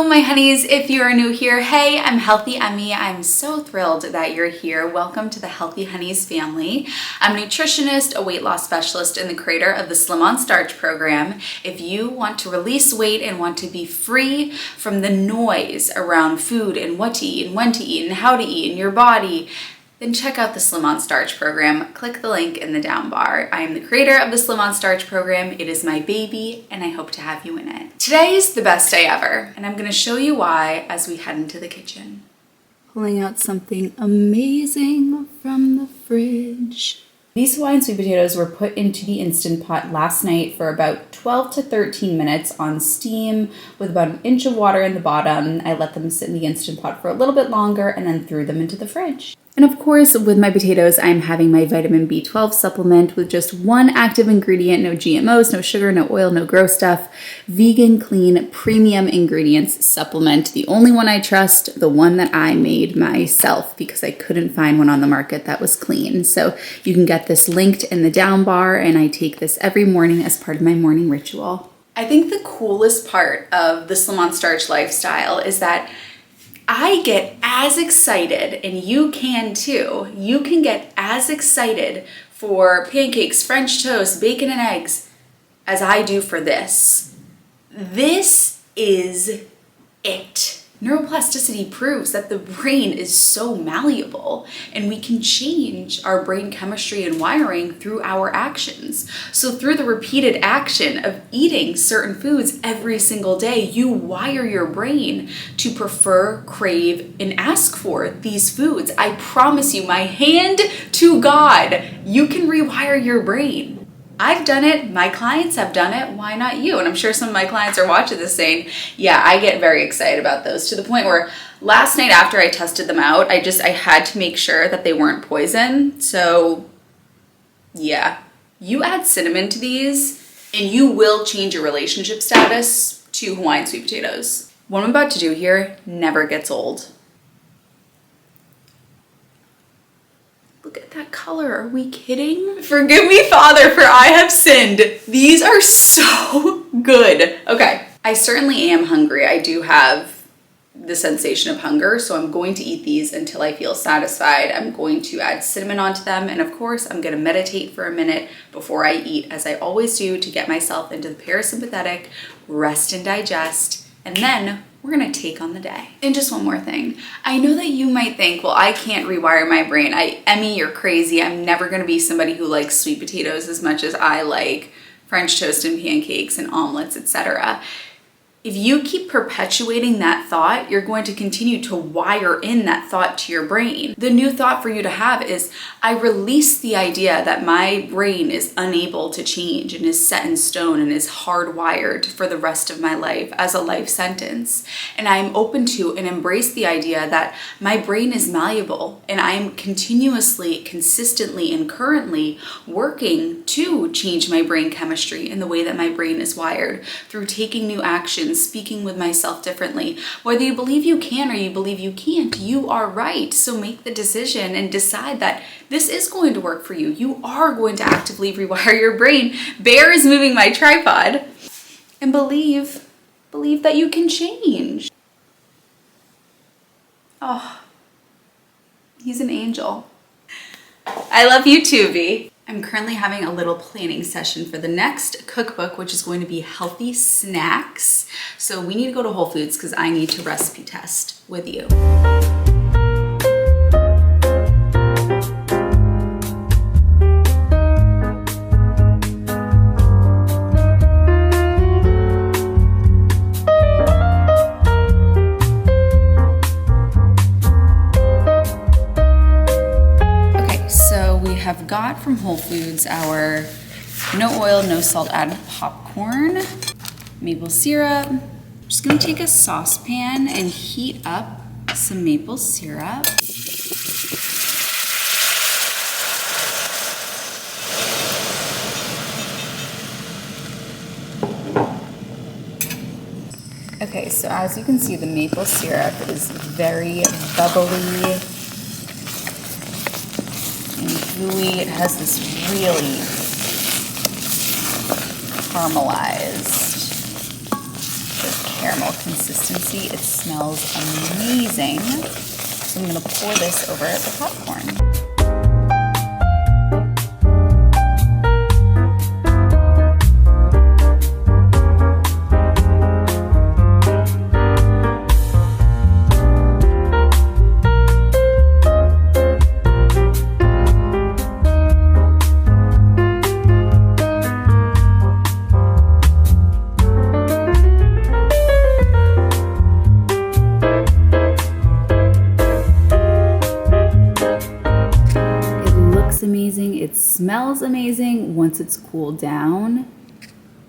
Hello, my honeys. If you are new here, hey, I'm Healthy Emmie. I'm so thrilled that you're here. Welcome to the Healthy Hunnies family. I'm a nutritionist, a weight loss specialist, and the creator of the Slim on Starch program. If you want to release weight and want to be free from the noise around food and what to eat and when to eat and how to eat in your body, then check out the Slim on Starch program. Click the link in the down bar. I am the creator of the Slim on Starch program. It is my baby, and I hope to have you in it. Today is the best day ever, and I'm gonna show you why as we head into the kitchen. Pulling out something amazing from the fridge. These Hawaiian sweet potatoes were put into the Instant Pot last night for about 12 to 13 minutes on steam with about an inch of water in the bottom. I let them sit in the Instant Pot for a little bit longer and then threw them into the fridge. And of course, with my potatoes, I'm having my vitamin B12 supplement with just one active ingredient, no GMOs, no sugar, no oil, no gross stuff, vegan, clean, premium ingredients supplement. The only one I trust, the one that I made myself because I couldn't find one on the market that was clean. So you can get this linked in the down bar, and I take this every morning as part of my morning ritual. I think the coolest part of the Slim on Starch lifestyle is that I get as excited, and you can too. You can get as excited for pancakes, French toast, bacon and eggs as I do for this. This is it. Neuroplasticity proves that the brain is so malleable, and we can change our brain chemistry and wiring through our actions. So through the repeated action of eating certain foods every single day, you wire your brain to prefer, crave, and ask for these foods. I promise you, my hand to God, you can rewire your brain. I've done it, my clients have done it, why not you? And I'm sure some of my clients are watching this saying, yeah, I get very excited about those, to the point where last night after I tested them out, I had to make sure that they weren't poison. So yeah, you add cinnamon to these and you will change your relationship status to Hawaiian sweet potatoes. What I'm about to do here never gets old. Look at that color, are we kidding? Forgive me, Father, for I have sinned. These are so good. Okay, I certainly am hungry. I do have the sensation of hunger, so I'm going to eat these until I feel satisfied. I'm going to add cinnamon onto them, and of course, I'm gonna meditate for a minute before I eat, as I always do, to get myself into the parasympathetic, rest and digest, and then we're gonna take on the day. And just one more thing. I know that you might think, well, I can't rewire my brain. Emmie, you're crazy. I'm never gonna be somebody who likes sweet potatoes as much as I like French toast and pancakes and omelets, etc. If you keep perpetuating that thought, you're going to continue to wire in that thought to your brain. The new thought for you to have is, I release the idea that my brain is unable to change and is set in stone and is hardwired for the rest of my life as a life sentence. And I'm open to and embrace the idea that my brain is malleable, and I am continuously, consistently, and currently working to change my brain chemistry and the way that my brain is wired through taking new actions, speaking with myself differently. Whether you believe you can or you believe you can't, you are right. So make the decision and decide that this is going to work for you. You are going to actively rewire your brain. Bear is moving my tripod. And believe that you can change. Oh, he's an angel. I love you too, V. I'm currently having a little planning session for the next cookbook, which is going to be healthy snacks. So we need to go to Whole Foods because I need to recipe test with you. Have got from Whole Foods our no oil, no salt added popcorn, maple syrup. I'm just gonna take a saucepan and heat up some maple syrup. Okay, so as you can see, the maple syrup is very bubbly and gooey. It has this really caramelized caramel consistency. It smells amazing. So I'm gonna pour this over the popcorn. Amazing. It smells amazing. Once it's cooled down,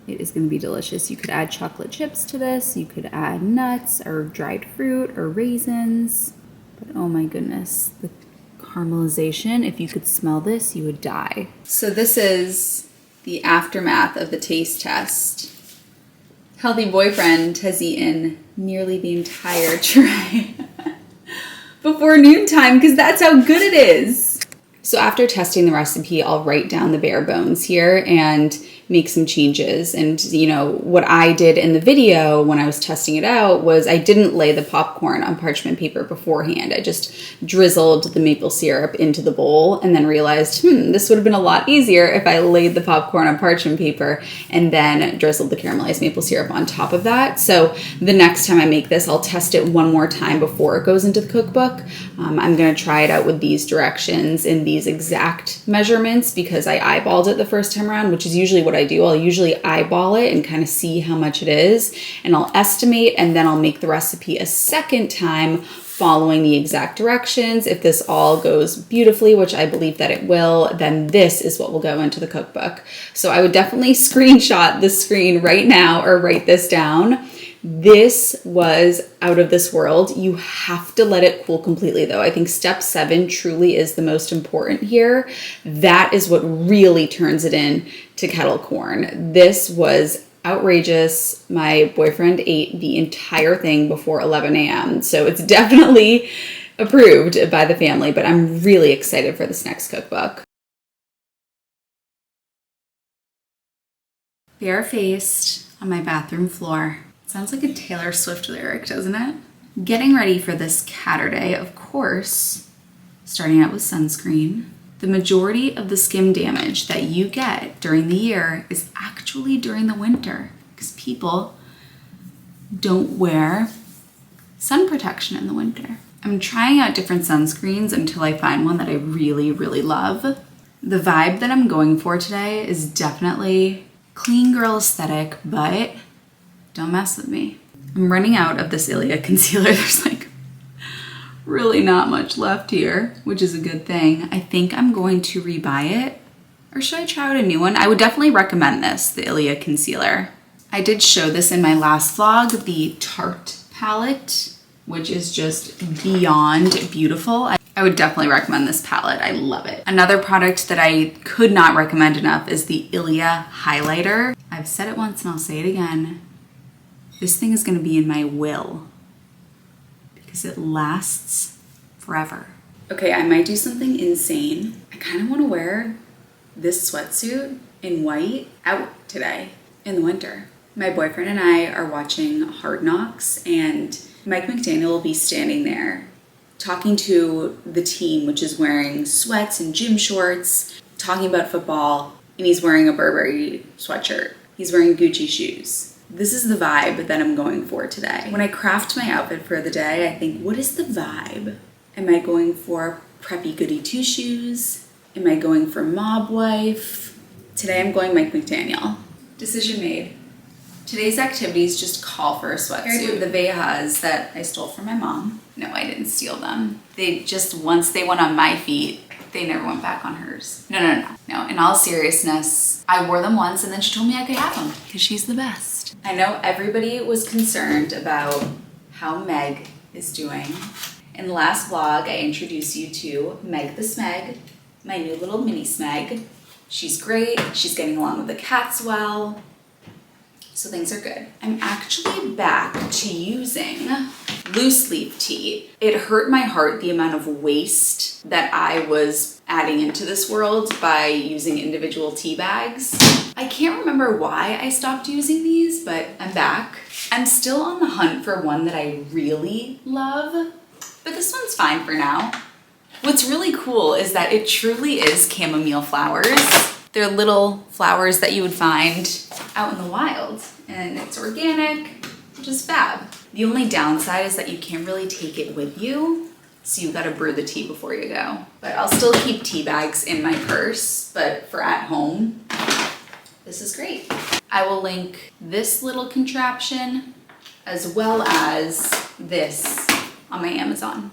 it is going to be delicious. You could add chocolate chips to this. You could add nuts or dried fruit or raisins. But oh my goodness, the caramelization, if you could smell this, you would die. So this is the aftermath of the taste test. Healthy boyfriend has eaten nearly the entire tray before noontime because that's how good it is. So after testing the recipe, I'll write down the bare bones here and make some changes. And you know, what I did in the video when I was testing it out was I didn't lay the popcorn on parchment paper beforehand. I just drizzled the maple syrup into the bowl and then realized, this would have been a lot easier if I laid the popcorn on parchment paper and then drizzled the caramelized maple syrup on top of that. So the next time I make this, I'll test it one more time before it goes into the cookbook. I'm gonna try it out with these directions in these exact measurements because I eyeballed it the first time around, which is usually what I do. I'll usually eyeball it and kind of see how much it is, and I'll estimate, and then I'll make the recipe a second time following the exact directions. If this all goes beautifully, which I believe that it will, then this is what will go into the cookbook. So I would definitely screenshot the screen right now or write this down. This was out of this world. You have to let it cool completely though. I think step 7 truly is the most important here. That is what really turns it in to kettle corn. This was outrageous. My boyfriend ate the entire thing before 11 a.m. So it's definitely approved by the family, but I'm really excited for this next cookbook. Bare-faced on my bathroom floor. Sounds like a Taylor Swift lyric, doesn't it? Getting ready for this Catterday, of course, starting out with sunscreen. The majority of the skin damage that you get during the year is actually during the winter because people don't wear sun protection in the winter. I'm trying out different sunscreens until I find one that I really, really love. The vibe that I'm going for today is definitely clean girl aesthetic, but don't mess with me. I'm running out of this Ilia concealer. There's like really not much left here, which is a good thing. I think I'm going to rebuy it, or should I try out a new one? I would definitely recommend this, the Ilia concealer. I did show this in my last vlog, the Tarte palette, which is just beyond beautiful. I would definitely recommend this palette. I love it. Another product that I could not recommend enough is the Ilia highlighter. I've said it once and I'll say it again. This thing is going to be in my will because it lasts forever. Okay, I might do something insane. I kind of want to wear this sweatsuit in white out today in the winter. My boyfriend and I are watching Hard Knocks, and Mike McDaniel will be standing there talking to the team, which is wearing sweats and gym shorts, talking about football, and he's wearing a Burberry sweatshirt. He's wearing Gucci shoes. This is the vibe that I'm going for today. When I craft my outfit for the day, I think, what is the vibe? Am I going for preppy goody two shoes? Am I going for mob wife? Today I'm going Mike McDaniel. Decision made. Today's activities just call for a sweatsuit. The Vejas that I stole from my mom. No, I didn't steal them. They just, once they went on my feet, they never went back on hers. No. In all seriousness, I wore them once and then she told me I could have them because she's the best. I know everybody was concerned about how Meg is doing. In the last vlog, I introduced you to Meg the Smeg, my new little mini Smeg. She's great. She's getting along with the cats well. So things are good. I'm actually back to using loose leaf tea. It hurt my heart the amount of waste that I was adding into this world by using individual tea bags. I can't remember why I stopped using these, but I'm back. I'm still on the hunt for one that I really love, but this one's fine for now. What's really cool is that it truly is chamomile flowers. They're little flowers that you would find out in the wild, and it's organic, which is fab. The only downside is that you can't really take it with you, so you gotta brew the tea before you go. But I'll still keep tea bags in my purse, but for at home, this is great. I will link this little contraption as well as this on my Amazon.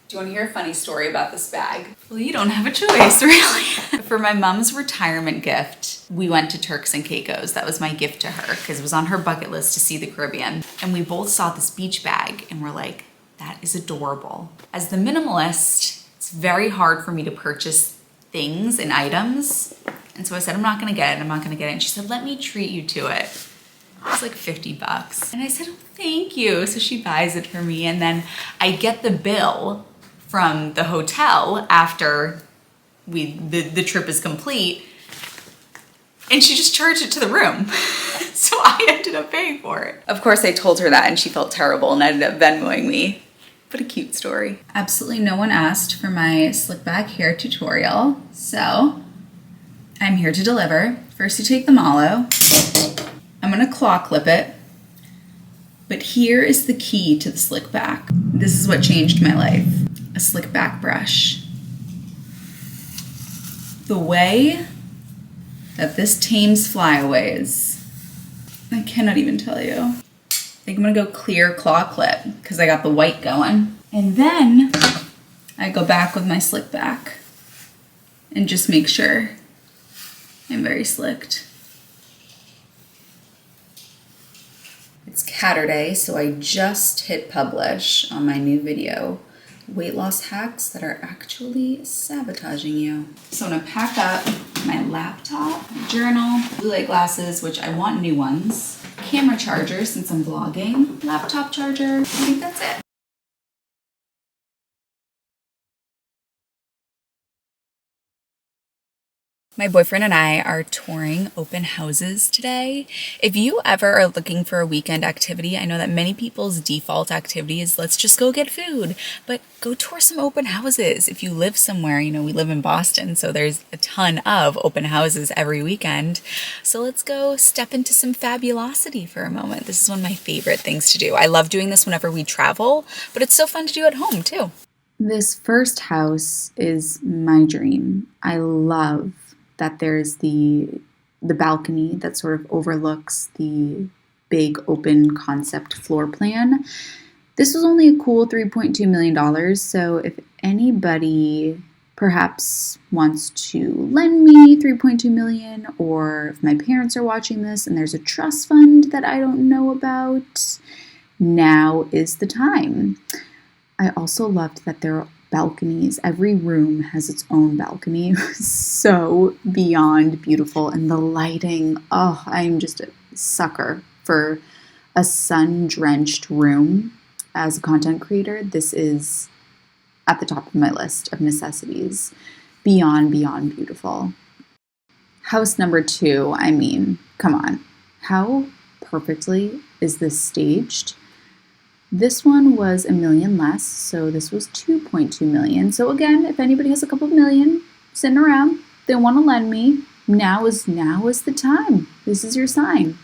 Do you want to hear a funny story about this bag? Well, you don't have a choice, really. For my mom's retirement gift, we went to Turks and Caicos. That was my gift to her because it was on her bucket list to see the Caribbean. And we both saw this beach bag and we're like, that is adorable. As the minimalist, it's very hard for me to purchase things and items. And so I said, I'm not gonna get it, I'm not gonna get it. And she said, let me treat you to it. It was like $50. And I said, oh, thank you. So she buys it for me. And then I get the bill from the hotel after the trip is complete, and she just charged it to the room. So I ended up paying for it. Of course, I told her that and she felt terrible and ended up Venmoing me. But a cute story. Absolutely no one asked for my slick back hair tutorial, so I'm here to deliver. First, you take the mallow. I'm gonna claw clip it. But here is the key to the slick back. This is what changed my life. A slick back brush. The way that this tames flyaways, I cannot even tell you. I think I'm gonna go clear claw clip because I got the white going. And then I go back with my slick back and just make sure I'm very slicked. It's Catterday, so I just hit publish on my new video. Weight loss hacks that are actually sabotaging you. So I'm gonna pack up my laptop, my journal, blue light glasses, which I want new ones, camera charger since I'm vlogging, laptop charger, I think that's it. My boyfriend and I are touring open houses today. If you ever are looking for a weekend activity, I know that many people's default activity is let's just go get food, but go tour some open houses. If you live somewhere, you know, we live in Boston, so there's a ton of open houses every weekend. So let's go step into some fabulosity for a moment. This is one of my favorite things to do. I love doing this whenever we travel, but it's so fun to do at home too. This first house is my dream. I love that there's the balcony that sort of overlooks the big open concept floor plan. This was only a cool $3.2 million, so if anybody perhaps wants to lend me $3.2 million, or if my parents are watching this and there's a trust fund that I don't know about, now is the time. I also loved that there are balconies. Every room has its own balcony. So beyond beautiful. And the lighting, oh, I'm just a sucker for a sun-drenched room. As a content creator, this is at the top of my list of necessities. Beyond beautiful. House number 2, I mean, come on. How perfectly is this staged? This one was $1 million less, so this was $2.2 million. So again, if anybody has a couple million sitting around, they want to lend me, now is the time. This is your sign.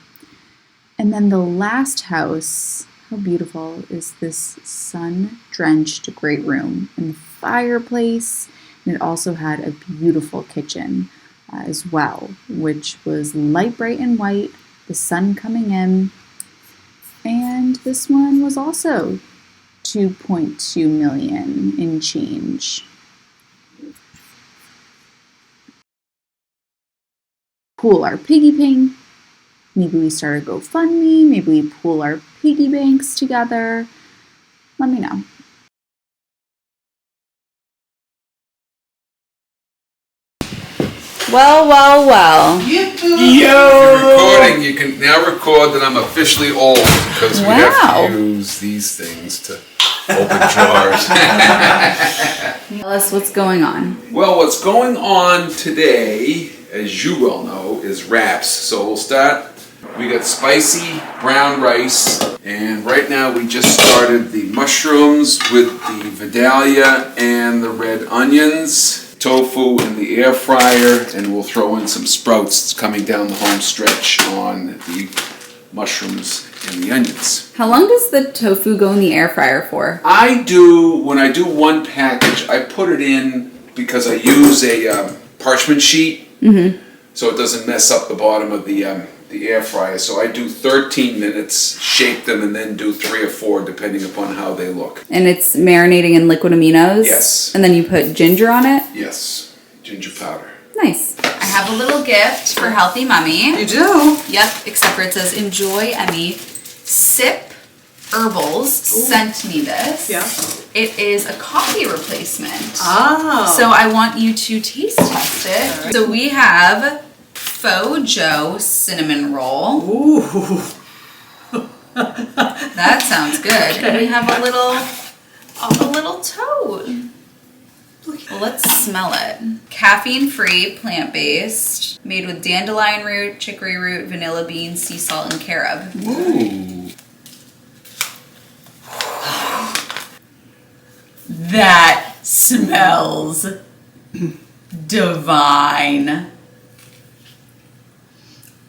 And then the last house, how beautiful is this sun-drenched great room and the fireplace, and it also had a beautiful kitchen as well, which was light bright and white, the sun coming in. And this one was also $2.2 million in change. Pool our piggy bank. Maybe we start a GoFundMe. Maybe we pool our piggy banks together. Let me know. Well. Yo! Recording, you can now record that I'm officially old because we have to use these things to open drawers. Tell us what's going on. Well, what's going on today, as you well know, is wraps. So we'll start. We got spicy brown rice, and right now we just started the mushrooms with the Vidalia and the red onions, tofu in the air fryer, and we'll throw in some sprouts coming down the home stretch on the mushrooms and the onions. How long does the tofu go in the air fryer for? When I do one package, I put it in because I use a parchment sheet, so it doesn't mess up the bottom of the air fryer. So I do 13 minutes, shape them, and then do 3 or 4 depending upon how they look. And it's marinating in liquid aminos? Yes. And then you put ginger on it? Yes, ginger powder. Nice. I have a little gift for Healthy Mummy. You do? Yep, except for it says, enjoy, Emmie. Sip Herbals sent me this. Yeah. It is a coffee replacement. Oh. So I want you to taste test it. Right. So we have Faux Joe cinnamon roll. Ooh. That sounds good. Okay. And we have a little toad. Well, let's smell it. Caffeine-free, plant-based, made with dandelion root, chicory root, vanilla bean, sea salt, and carob. Ooh. That smells divine.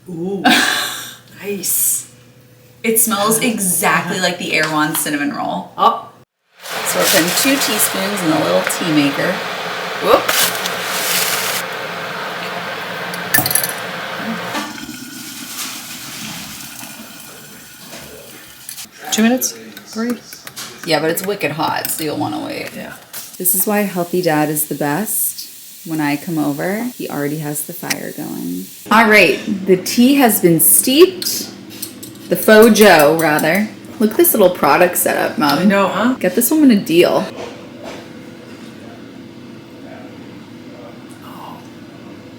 Ooh. Nice. It smells exactly like the Erewhon cinnamon roll. Oh. So we're putting 2 teaspoons in the little tea maker. Whoop. Two minutes? 3? Yeah, but it's wicked hot, so you'll want to wait. Yeah. This is why Healthy Dad is the best. When I come over, he already has the fire going. All right, the tea has been steeped. The Faux Joe, rather. Look at this little product setup, Mom. I know, huh? Get this woman a deal.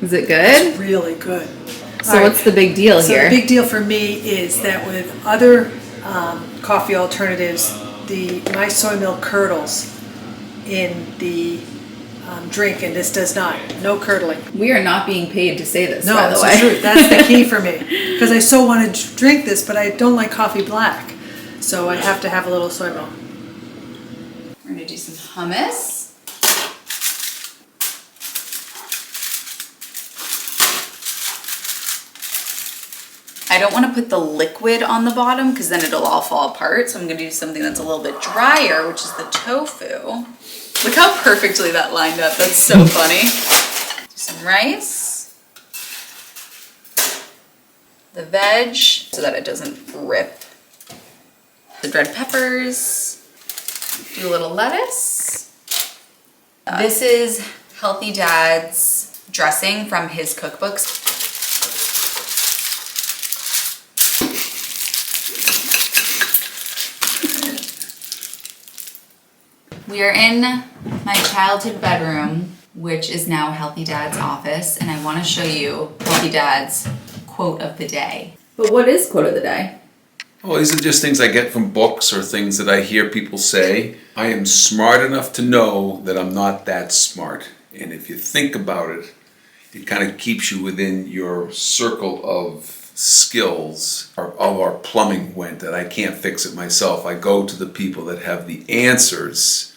Is it good? It's really good. So what's the big deal here? The big deal for me is that with other coffee alternatives, my soy milk curdles in the drink, and this does not. No curdling. We are not being paid to say this, No, by the way. that's the truth. That's the key for me. Because I so want to drink this, but I don't like coffee black. So I have to have a little soy milk. We're going to do some hummus. I don't want to put the liquid on the bottom because then it'll all fall apart. So I'm going to do something that's a little bit drier, which is the tofu. Look how perfectly that lined up. That's so funny. Do some rice. The veg so that it doesn't rip. The red peppers. Do a little lettuce. This is Healthy Dad's dressing from his cookbooks. We are in my childhood bedroom, which is now Healthy Dad's office, and I want to show you Healthy Dad's quote of the day. But what is quote of the day? Well, these are just things I get from books or things that I hear people say. I am smart enough to know that I'm not that smart. And if you think about it, it kind of keeps you within your circle of skills. All our plumbing went that I can't fix it myself. I go to the people that have the answers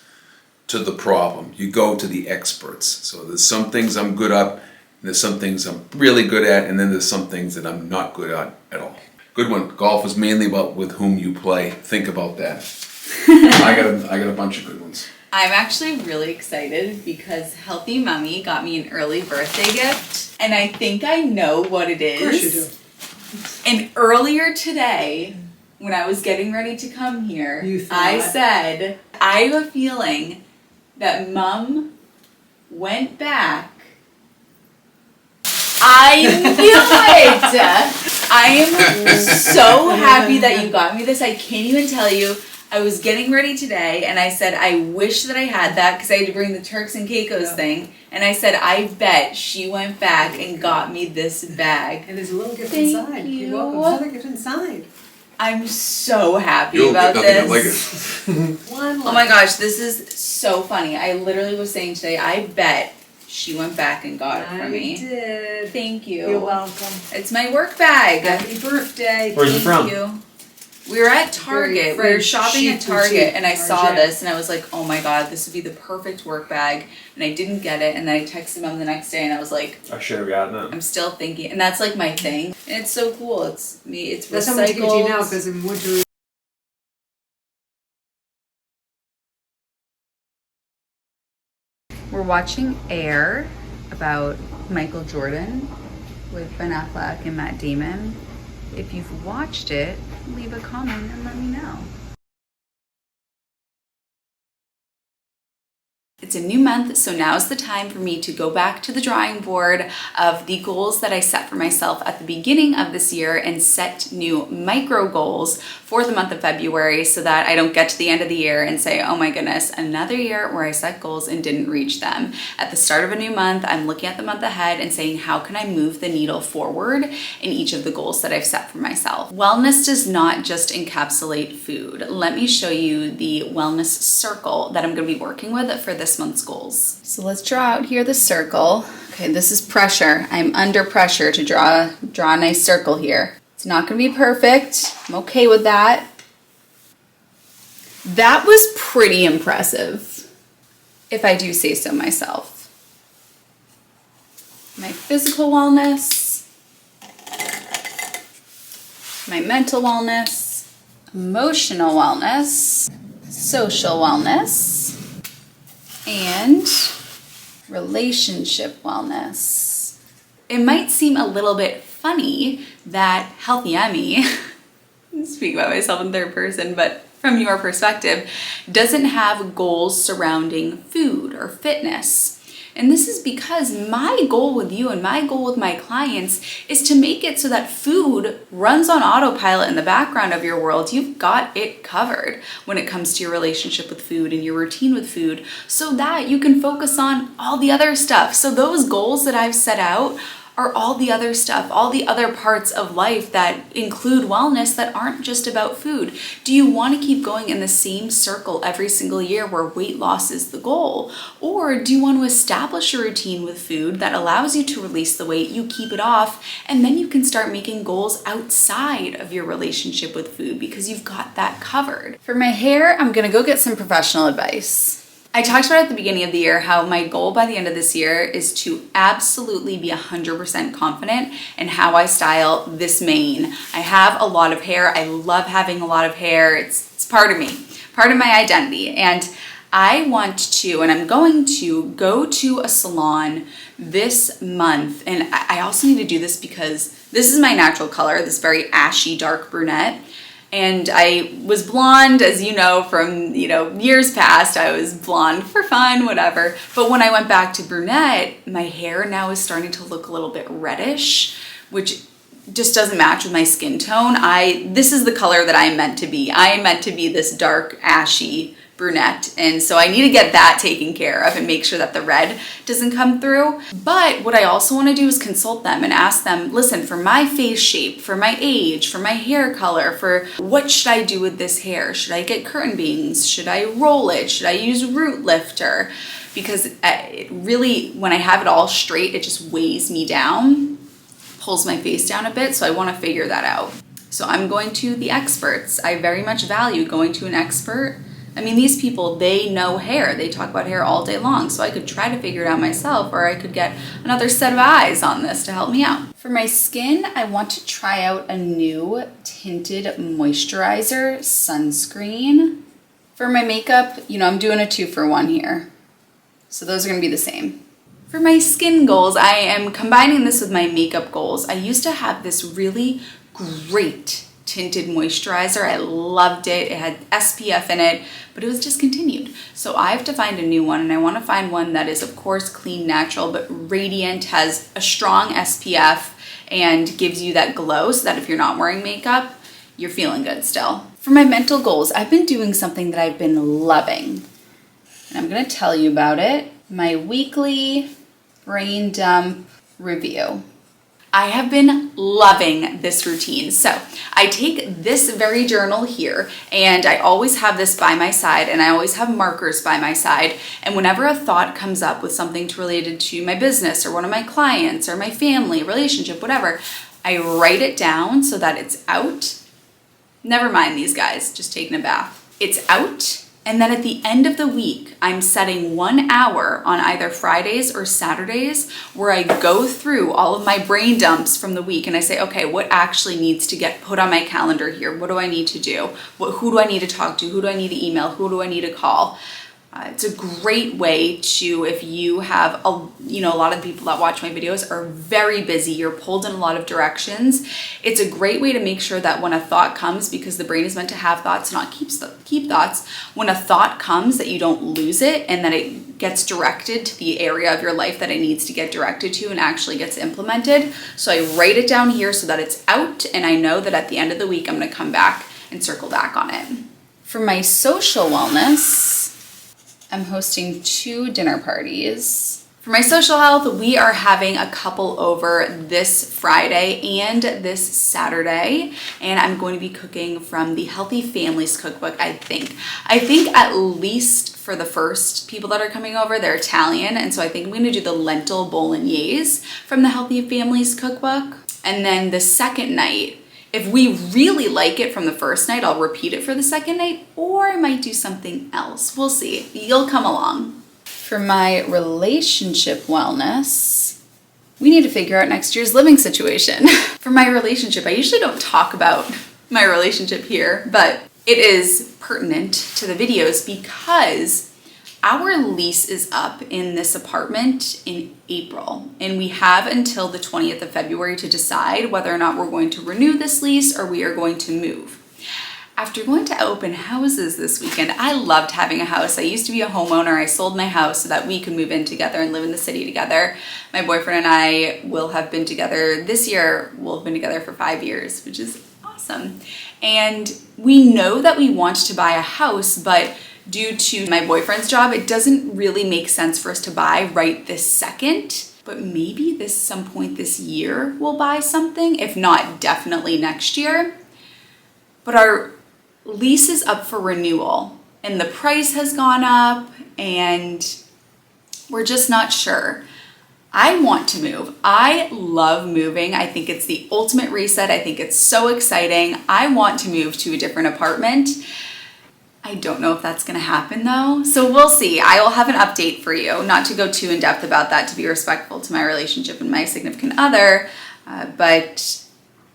to the problem. You go to the experts. So there's some things I'm good at, and there's some things I'm really good at, and then there's some things that I'm not good at all. Good one. Golf is mainly about with whom you play. Think about that. I got a bunch of good ones. I'm actually really excited because Healthy Mummy got me an early birthday gift, and I think I know what it is. Of course you do. And earlier today, when I was getting ready to come here, I said, I have a feeling that Mom went back. I knew it! I am so happy that you got me this. I can't even tell you. I was getting ready today and I said, I wish that I had that because I had to bring the Turks and Caicos thing. And I said, I bet she went back and got me this bag. And there's a little gift Thank inside. you. You're welcome. Another gift inside. I'm so happy You'll about get nothing this. like it. One Oh my gosh, this is so funny. I literally was saying today, I bet she went back and got it for me. I did. Thank you. You're welcome. It's my work bag. Happy birthday. Where's it from? Thank you. We were at Target. We were shopping at Target and I saw this and I was like, oh my god, this would be the perfect work bag. And I didn't get it. And then I texted Mom the next day and I was like, I should have gotten it. I'm still thinking. And that's like my thing. And it's so cool. It's me. It's That's how much to give to you now recycled. because in winter. We're watching Air about Michael Jordan with Ben Affleck and Matt Damon. If you've watched it, leave a comment and let me know. It's a new month, so now's the time for me to go back to the drawing board of the goals that I set for myself at the beginning of this year and set new micro goals for the month of February so that I don't get to the end of the year and say, oh my goodness, another year where I set goals and didn't reach them. At the start of a new month, I'm looking at the month ahead and saying, how can I move the needle forward in each of the goals that I've set for myself? Wellness does not just encapsulate food. Let me show you the wellness circle that I'm going to be working with for this month's goals. So let's draw out here the circle. Okay, this is pressure. I'm under pressure to draw a nice circle here. It's not going to be perfect. I'm okay with that. That was pretty impressive, if I do say so myself. My physical wellness, my mental wellness, emotional wellness, social wellness, and relationship wellness. It might seem a little bit funny that Healthy Emmie, I speak about myself in third person, but from your perspective, doesn't have goals surrounding food or fitness. And this is because my goal with you and my goal with my clients is to make it so that food runs on autopilot in the background of your world. You've got it covered when it comes to your relationship with food and your routine with food so that you can focus on all the other stuff. So those goals that I've set out are all the other stuff, all the other parts of life that include wellness that aren't just about food. Do you want to keep going in the same circle every single year where weight loss is the goal? Or do you want to establish a routine with food that allows you to release the weight, you keep it off, and then you can start making goals outside of your relationship with food because you've got that covered? For my hair, I'm going to go get some professional advice. I talked about at the beginning of the year how my goal by the end of this year is to absolutely be 100% confident in how I style this mane. I have a lot of hair. I love having a lot of hair. It's part of me, part of my identity. And I want to, and I'm going to go to a salon this month. And I also need to do this because this is my natural color, this very ashy dark brunette. And I was blonde, as you know, from, years past. I was blonde for fun, whatever. But when I went back to brunette, my hair now is starting to look a little bit reddish, which just doesn't match with my skin tone. This is the color that I'm meant to be. I am meant to be this dark, ashy brunette. And so I need to get that taken care of and make sure that the red doesn't come through. But what I also want to do is consult them and ask them, listen, for my face shape, for my age, for my hair color, for what should I do with this hair? Should I get curtain bangs? Should I roll it? Should I use root lifter? Because it really, when I have it all straight, it just weighs me down, pulls my face down a bit. So I want to figure that out. So I'm going to the experts. I very much value going to an expert. I mean, these people, they know hair. They talk about hair all day long. So I could try to figure it out myself, or I could get another set of eyes on this to help me out. For my skin, I want to try out a new tinted moisturizer sunscreen. For my makeup, I'm doing a 2-for-1 here. So those are gonna be the same. For my skin goals, I am combining this with my makeup goals. I used to have this really great tinted moisturizer. I loved it. It had SPF in it, but it was discontinued. So I have to find a new one, and I want to find one that is, of course, clean, natural, but radiant, has a strong SPF, and gives you that glow so that if you're not wearing makeup, you're feeling good still. For my mental goals, I've been doing something that I've been loving. And I'm going to tell you about it. My weekly brain dump review. I have been loving this routine. So I take this very journal here, and I always have this by my side, and I always have markers by my side. And whenever a thought comes up with something related to my business or one of my clients or my family, relationship, whatever, I write it down so that it's out. Never mind these guys, just taking a bath. It's out. And then at the end of the week, I'm setting 1 hour on either Fridays or Saturdays where I go through all of my brain dumps from the week and I say, okay, what actually needs to get put on my calendar here? What do I need to do? Who do I need to talk to? Who do I need to email? Who do I need to call? It's a great way to, if you have, a lot of people that watch my videos are very busy, you're pulled in a lot of directions. It's a great way to make sure that when a thought comes, because the brain is meant to have thoughts, not keep thoughts, when a thought comes that you don't lose it and that it gets directed to the area of your life that it needs to get directed to and actually gets implemented. So I write it down here so that it's out, and I know that at the end of the week, I'm gonna come back and circle back on it. For my social wellness, I'm hosting 2 dinner parties. For my social health, we are having a couple over this Friday and this Saturday, and I'm going to be cooking from the Healthy Families Cookbook, I think. I think at least for the first people that are coming over, they're Italian, and so I think I'm gonna do the lentil bolognese from the Healthy Families Cookbook. And then the second night, if we really like it from the first night, I'll repeat it for the second night, or I might do something else. We'll see. You'll come along. For my relationship wellness, we need to figure out next year's living situation. For my relationship, I usually don't talk about my relationship here, but it is pertinent to the videos because our lease is up in this apartment in April, and we have until the 20th of February to decide whether or not we're going to renew this lease or we are going to move. After going to open houses this weekend, I loved having a house. I used to be a homeowner. I sold my house so that we could move in together and live in the city together. My boyfriend and I will have been together this year. We'll have been together for 5 years, which is awesome. And we know that we want to buy a house, but due to my boyfriend's job, it doesn't really make sense for us to buy right this second. But maybe some point this year we'll buy something. If not, definitely next year. But our lease is up for renewal and the price has gone up and we're just not sure. I want to move. I love moving. I think it's the ultimate reset. I think it's so exciting. I want to move to a different apartment. I don't know if that's going to happen though. So we'll see. I will have an update for you, not to go too in depth about that, to be respectful to my relationship and my significant other. But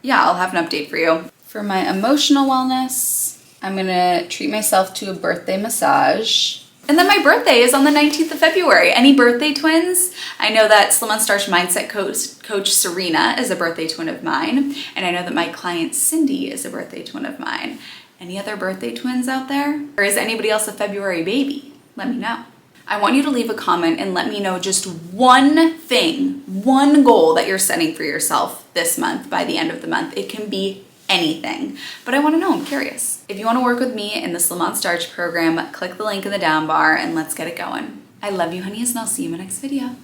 yeah, I'll have an update for you. For my emotional wellness, I'm going to treat myself to a birthday massage. And then my birthday is on the 19th of February. Any birthday twins? I know that Slim on Starch Mindset coach Serena is a birthday twin of mine. And I know that my client Cindy is a birthday twin of mine. Any other birthday twins out there? Or is anybody else a February baby? Let me know. I want you to leave a comment and let me know just one thing, one goal that you're setting for yourself this month by the end of the month. It can be anything, but I want to know, I'm curious. If you want to work with me in the Slim on Starch program, click the link in the down bar and let's get it going. I love you, honeys, and I'll see you in my next video.